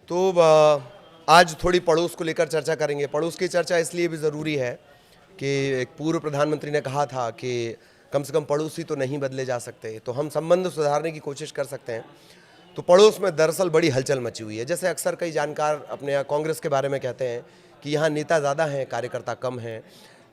तो आज थोड़ी पड़ोस को लेकर चर्चा करेंगे। पड़ोस की चर्चा इसलिए भी ज़रूरी है कि एक पूर्व प्रधानमंत्री ने कहा था कि कम से कम पड़ोसी तो नहीं बदले जा सकते, तो हम संबंध सुधारने की कोशिश कर सकते हैं। तो पड़ोस में दरअसल बड़ी हलचल मची हुई है। जैसे अक्सर कई जानकार अपने यहाँ कांग्रेस के बारे में कहते हैं कि यहाँ नेता ज़्यादा हैं, कार्यकर्ता कम हैं,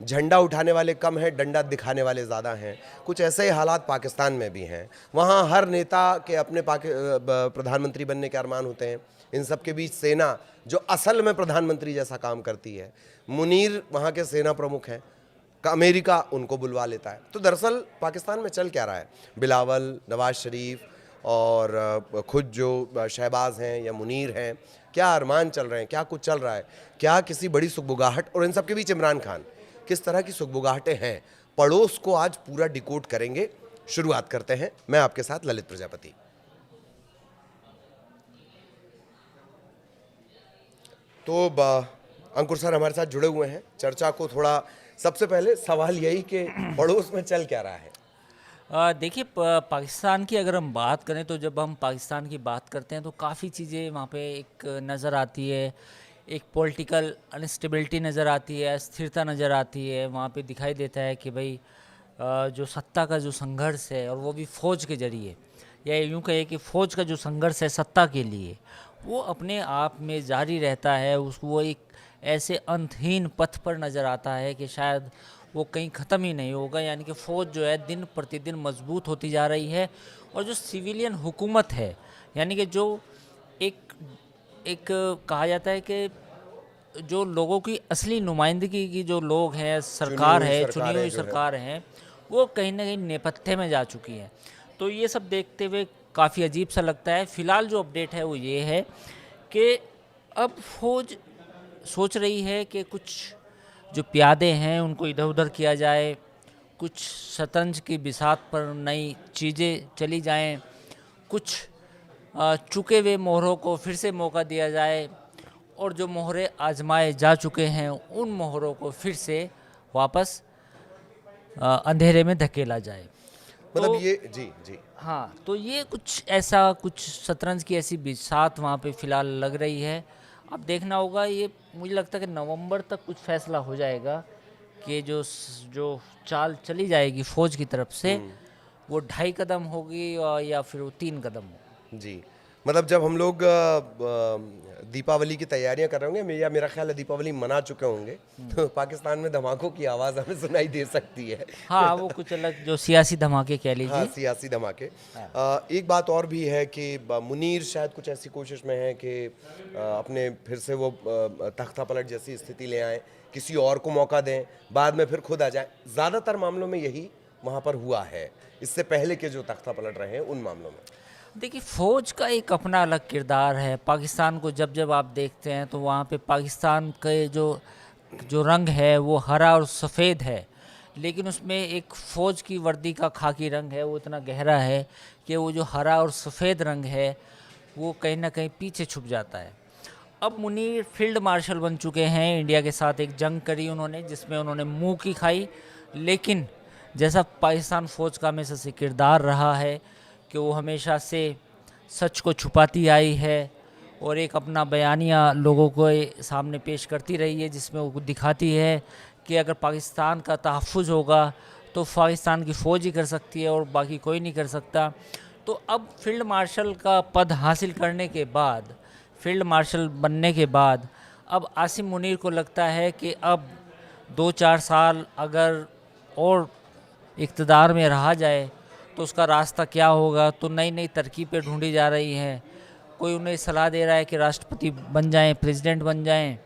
झंडा उठाने वाले कम हैं, डंडा दिखाने वाले ज़्यादा हैं। कुछ ऐसे ही हालात पाकिस्तान में भी हैं। वहाँ हर नेता के अपने प्रधानमंत्री बनने के अरमान होते हैं। इन सब के बीच सेना, जो असल में प्रधानमंत्री जैसा काम करती है, मुनीर वहाँ के सेना प्रमुख हैं, अमेरिका उनको बुलवा लेता है। तो दरअसल पाकिस्तान में चल क्या रहा है? बिलावल, नवाज शरीफ और खुद जो शहबाज हैं या मुनीर हैं, क्या अरमान चल रहे हैं, क्या कुछ चल रहा है, क्या किसी बड़ी सुगबुगाहट, और इन सब के बीच इमरान खान, किस तरह की सुगबुगाहटें हैं, पड़ोस को आज पूरा डिकोड करेंगे। शुरुआत करते हैं, मैं आपके साथ ललित प्रजापति। तो अंकुर सर हमारे साथ जुड़े हुए हैं। चर्चा को थोड़ा, सबसे पहले सवाल यही कि पड़ोस में चल क्या रहा है? देखिए, पाकिस्तान की अगर हम बात करें तो जब हम पाकिस्तान की बात करते हैं तो काफ़ी चीज़ें वहाँ पे एक नज़र आती है। एक पॉलिटिकल अनस्टेबिलिटी नज़र आती है, अस्थिरता नज़र आती है। वहाँ पे दिखाई देता है कि भाई जो सत्ता का जो संघर्ष है, और वो भी फ़ौज के ज़रिए, या यूँ कहे कि फ़ौज का जो संघर्ष है सत्ता के लिए, वो अपने आप में जारी रहता है। वो एक ऐसे अंतहीन पथ पर नज़र आता है कि शायद वो कहीं ख़त्म ही नहीं होगा। यानी कि फ़ौज जो है दिन प्रतिदिन मजबूत होती जा रही है, और जो सिविलियन हुकूमत है, यानी कि जो एक एक कहा जाता है कि जो लोगों की असली नुमाइंदगी की जो लोग हैं, सरकार है, चुनी हुई सरकार है, वो कहीं ना कहीं नेपथ्य में जा चुकी है। तो ये सब देखते हुए काफ़ी अजीब सा लगता है। फ़िलहाल जो अपडेट है वो ये है कि अब फ़ौज सोच रही है कि कुछ जो प्यादे हैं उनको इधर उधर किया जाए, कुछ शतरंज की बिसात पर नई चीज़ें चली जाएं, कुछ चुके हुए मोहरों को फिर से मौका दिया जाए, और जो मोहरे आजमाए जा चुके हैं उन मोहरों को फिर से वापस अंधेरे में धकेला जाए। मतलब तो ये जी जी हाँ, तो ये कुछ ऐसा, कुछ शतरंज की ऐसी बिसात वहाँ पे फ़िलहाल लग रही है। अब देखना होगा। ये मुझे लगता है कि नवंबर तक कुछ फैसला हो जाएगा कि जो चाल चली जाएगी फ़ौज की तरफ से, वो 2.5 कदम होगी या फिर वो 3 कदम हो। जी। मतलब जब हम लोग दीपावली की तैयारियां कर रहे होंगे, या मेरा ख्याल है दीपावली मना चुके होंगे, तो पाकिस्तान में धमाकों की आवाज़ हमें सुनाई दे सकती है। हाँ, वो कुछ अलग जो सियासी धमाके कह हाँ, लीजिए। सियासी धमाके। हाँ। एक बात और भी है कि मुनीर शायद कुछ ऐसी कोशिश में है कि अपने फिर से वो तख्ता पलट जैसी स्थिति ले आए, किसी और को मौका दें, बाद में फिर खुद आ जाए। ज़्यादातर मामलों में यही वहाँ पर हुआ है, इससे पहले के जो तख्ता पलट रहे हैं उन मामलों में। देखिए, फ़ौज का एक अपना अलग किरदार है। पाकिस्तान को जब जब आप देखते हैं तो वहाँ पे पाकिस्तान के जो जो रंग है वो हरा और सफ़ेद है, लेकिन उसमें एक फ़ौज की वर्दी का खाकी रंग है, वो इतना गहरा है कि वो जो हरा और सफ़ेद रंग है वो कहीं ना कहीं पीछे छुप जाता है। अब मुनीर फील्ड मार्शल बन चुके हैं। इंडिया के साथ एक जंग करी उन्होंने, जिसमें उन्होंने मुँह की खाई, लेकिन जैसा पाकिस्तान फ़ौज का हमेशा से किरदार रहा है कि वो हमेशा से सच को छुपाती आई है, और एक अपना बयानिया लोगों को सामने पेश करती रही है, जिसमें वो दिखाती है कि अगर पाकिस्तान का तहफ़्फ़ुज़ होगा तो पाकिस्तान की फ़ौज ही कर सकती है और बाकी कोई नहीं कर सकता। तो अब फील्ड मार्शल का पद हासिल करने के बाद, फील्ड मार्शल बनने के बाद, अब आसिम मुनीर को लगता है कि अब 2-4 साल अगर और इक़्तिदार में रहा जाए तो उसका रास्ता क्या होगा। तो नई नई तरकीबें ढूंढी जा रही हैं। कोई उन्हें सलाह दे रहा है कि राष्ट्रपति बन जाएं, प्रेसिडेंट बन जाएं,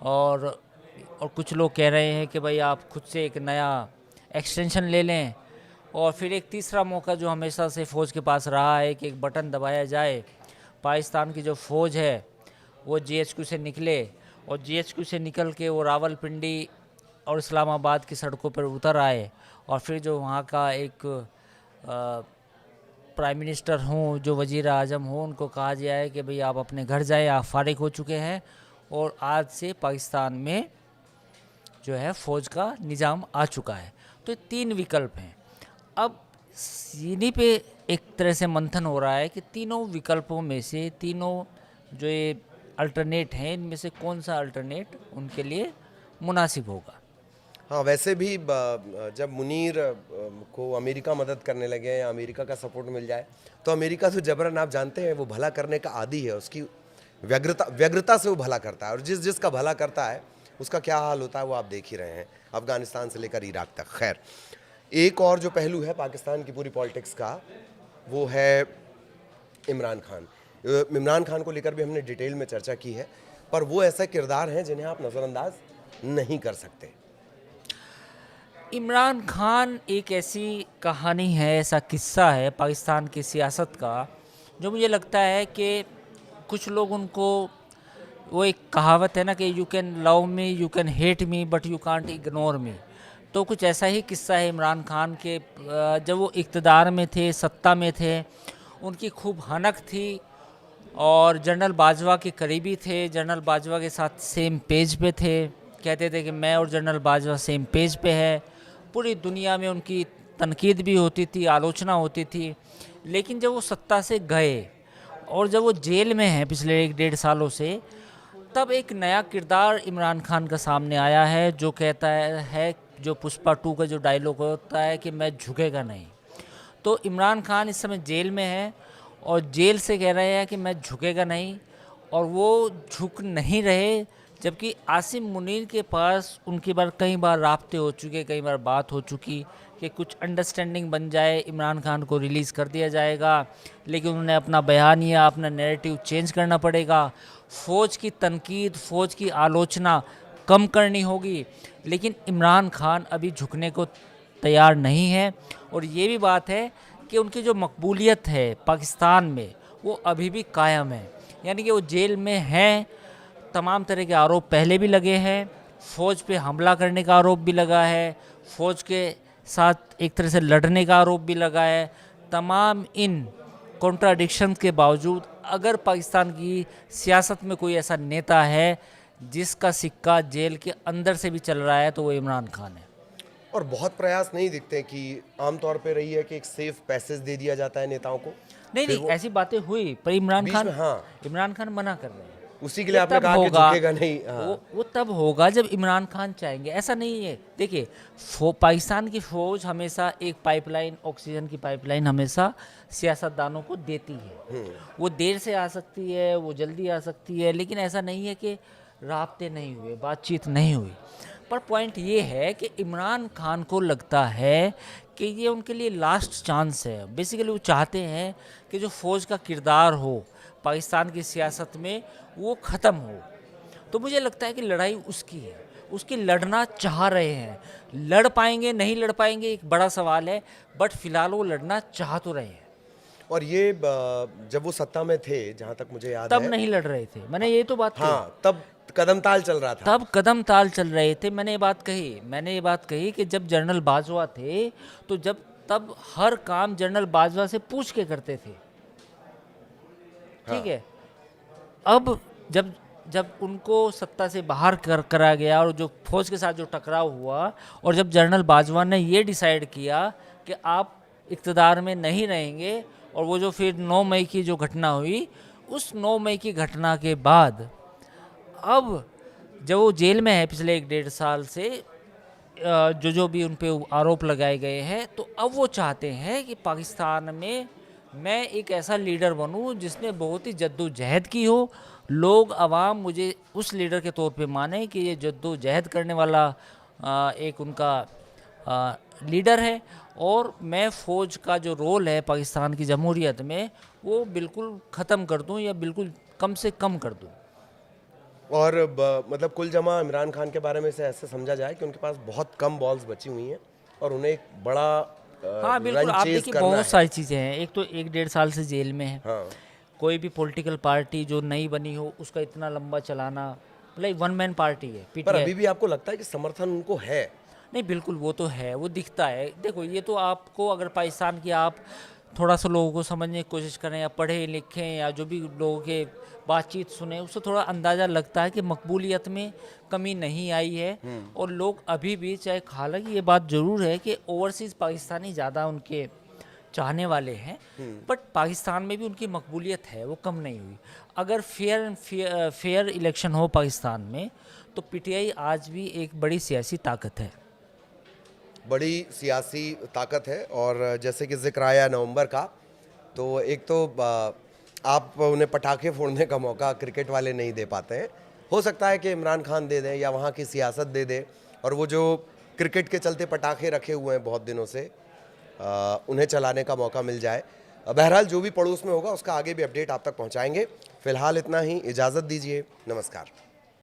और कुछ लोग कह रहे हैं कि भाई आप खुद से एक नया एक्सटेंशन ले लें। और फिर एक तीसरा मौका जो हमेशा से फ़ौज के पास रहा है कि एक बटन दबाया जाए, पाकिस्तान की जो फ़ौज है वो GHQ से निकले, और GHQ से निकल के वो रावलपिंडी और इस्लामाबाद की सड़कों पर उतर आए, और फिर जो वहाँ का एक प्राइम मिनिस्टर हों, जो वज़ीर आज़म हों, उनको कहा जाए कि भाई आप अपने घर जाएं, आप फारिग हो चुके हैं, और आज से पाकिस्तान में जो है फ़ौज का निज़ाम आ चुका है। तो 3 विकल्प हैं। अब इन्हीं पे एक तरह से मंथन हो रहा है कि तीनों विकल्पों में से, तीनों जो ये अल्टरनेट हैं इनमें से कौन सा अल्टरनेट उनके लिए मुनासिब होगा। हाँ, वैसे भी जब मुनीर को अमेरिका मदद करने लगे या अमेरिका का सपोर्ट मिल जाए, तो अमेरिका तो जबरन, आप जानते हैं, वो भला करने का आदी है, उसकी व्यग्रता से वो भला करता है, और जिसका भला करता है उसका क्या हाल होता है वो आप देख ही रहे हैं, अफगानिस्तान से लेकर इराक तक। खैर, एक और जो पहलू है पाकिस्तान की पूरी पॉलिटिक्स का, वो है इमरान खान। इमरान खान को लेकर भी हमने डिटेल में चर्चा की है, पर वो ऐसा किरदार हैं जिन्हें आप नज़रअंदाज नहीं कर सकते। इमरान खान एक ऐसी कहानी है, ऐसा किस्सा है पाकिस्तान की सियासत का, जो मुझे लगता है कि कुछ लोग उनको, वो एक कहावत है ना कि you can love me, you can hate me, but you can't ignore me. तो कुछ ऐसा ही किस्सा है इमरान खान के। जब वो इक़्तिदार में थे, सत्ता में थे, उनकी खूब हनक थी और जनरल बाजवा के करीबी थे, जनरल बाजवा के साथ सेम पेज पे थे, कहते थे कि मैं और जनरल बाजवा सेम पेज पे है। पूरी दुनिया में उनकी तनकीद भी होती थी, आलोचना होती थी। लेकिन जब वो सत्ता से गए और जब वो जेल में हैं पिछले 1-1.5 सालों से, तब एक नया किरदार इमरान खान का सामने आया है, जो कहता है जो पुष्पा 2 का जो डायलॉग होता है कि मैं झुकेगा नहीं। तो इमरान खान इस समय जेल में है और जेल से कह रहे हैं कि मैं झुकेगा नहीं, और वो झुक नहीं रहे। जबकि आसिम मुनीर के पास उनकी कई बार राब्ते हो चुके, कई बार बात हो चुकी कि कुछ अंडरस्टैंडिंग बन जाए, इमरान खान को रिलीज़ कर दिया जाएगा, लेकिन उन्हें अपना बयानिया, अपना नैरेटिव चेंज करना पड़ेगा। फ़ौज की तनकीद, फ़ौज की आलोचना कम करनी होगी, लेकिन इमरान खान अभी झुकने को तैयार नहीं है। और ये भी बात है कि उनकी जो मकबूलियत है पाकिस्तान में, वो अभी भी कायम है। यानी कि वो जेल में हैं, तमाम तरह के आरोप पहले भी लगे हैं, फ़ौज पे हमला करने का आरोप भी लगा है, फ़ौज के साथ एक तरह से लड़ने का आरोप भी लगा है। तमाम इन कॉन्ट्राडिक्शन के बावजूद अगर पाकिस्तान की सियासत में कोई ऐसा नेता है जिसका सिक्का जेल के अंदर से भी चल रहा है, तो वो इमरान खान है। और बहुत प्रयास नहीं दिखते कि आमतौर पे रही है कि एक सेफ पैसेज दे दिया जाता है नेताओं को। नहीं, ऐसी बातें हुई, पर इमरान बीच खान, में, हाँ, इमरान खान मना कर रहे हैं। उसी के लिए आपने कहा कि झुकेगा नहीं। हाँ। वो तब होगा जब इमरान खान चाहेंगे। ऐसा नहीं है, देखिए, पाकिस्तान की फ़ौज हमेशा एक पाइपलाइन, ऑक्सीजन की पाइपलाइन हमेशा सियासतदानों को देती है। वो देर से आ सकती है, वो जल्दी आ सकती है, लेकिन ऐसा नहीं है कि राब्ते नहीं हुए, बातचीत नहीं हुई। पर पॉइंट ये है कि इमरान खान को लगता है कि ये उनके लिए लास्ट चांस है। बेसिकली वो चाहते हैं कि जो फ़ौज का किरदार हो पाकिस्तान की सियासत में, वो ख़त्म हो। तो मुझे लगता है कि लड़ाई उसकी है, उसकी लड़ना चाह रहे हैं। लड़ पाएंगे नहीं लड़ पाएंगे एक बड़ा सवाल है, बट फिलहाल वो लड़ना चाह तो रहे हैं। और ये जब वो सत्ता में थे, जहाँ तक मुझे याद तब है, नहीं लड़ रहे थे, मैंने ये तो बात कही। हाँ, तब कदम ताल चल रहा था। तब कदम ताल चल रहे थे। मैंने ये बात कही कि जब जनरल बाजवा थे, तो तब हर काम जनरल बाजवा से पूछ के करते थे। ठीक है। अब जब उनको सत्ता से बाहर करा गया और जो फौज के साथ जो टकराव हुआ, और जब जनरल बाजवा ने ये डिसाइड किया कि आप इक़्तिदार में नहीं रहेंगे, और वो जो फिर 9 मई की जो घटना हुई, उस 9 मई की घटना के बाद अब जब वो जेल में है पिछले 1-1.5 साल से, जो भी उन पे आरोप लगाए गए हैं, तो अब वो चाहते हैं कि पाकिस्तान में मैं एक ऐसा लीडर बनूं जिसने बहुत ही जद्दोजहद की हो, लोग आवाम मुझे उस लीडर के तौर पे माने कि ये जद्दोजहद करने वाला एक उनका लीडर है, और मैं फ़ौज का जो रोल है पाकिस्तान की जमहूरियत में, वो बिल्कुल ख़त्म कर दूं या बिल्कुल कम से कम कर दूं। और मतलब कुल जमा इमरान खान के बारे में से ऐसे समझा जाए कि उनके पास बहुत कम बॉल्स बची हुई हैं और उन्हें एक बड़ा हाँ बिल्कुल, आप देखिए बहुत सारी चीज़ें हैं। एक तो 1-1.5 साल से जेल में है। हाँ। कोई भी पॉलिटिकल पार्टी जो नई बनी हो, उसका इतना लंबा चलाना, मतलब 1 मैन पार्टी है, पर अभी भी आपको लगता है कि समर्थन उनको है? नहीं, बिल्कुल वो तो है, वो दिखता है। देखो, ये तो आपको, अगर पाकिस्तान की आप थोड़ा सा लोगों को समझने की कोशिश करें, या पढ़ें लिखें, या जो भी लोगों के बातचीत सुने, उससे थोड़ा अंदाज़ा लगता है कि मकबूलियत में कमी नहीं आई है। और लोग अभी भी, चाहे, हालांकि ये बात ज़रूर है कि ओवरसीज़ पाकिस्तानी ज़्यादा उनके चाहने वाले हैं, बट पाकिस्तान में भी उनकी मकबूलियत है, वो कम नहीं हुई। अगर फेयर इलेक्शन हो पाकिस्तान में तो पीटीआई आज भी एक बड़ी सियासी ताकत है। बड़ी सियासी ताकत है। और जैसे कि जिक्र आया नवंबर का, तो एक तो आप उन्हें पटाखे फोड़ने का मौका क्रिकेट वाले नहीं दे पाते हैं। हो सकता है कि इमरान खान दे दें या वहाँ की सियासत दे दे, और वो जो क्रिकेट के चलते पटाखे रखे हुए हैं बहुत दिनों से, उन्हें चलाने का मौका मिल जाए। बहरहाल जो भी पड़ोस में होगा उसका आगे भी अपडेट आप तक पहुँचाएंगे। फिलहाल इतना ही, इजाज़त दीजिए, नमस्कार।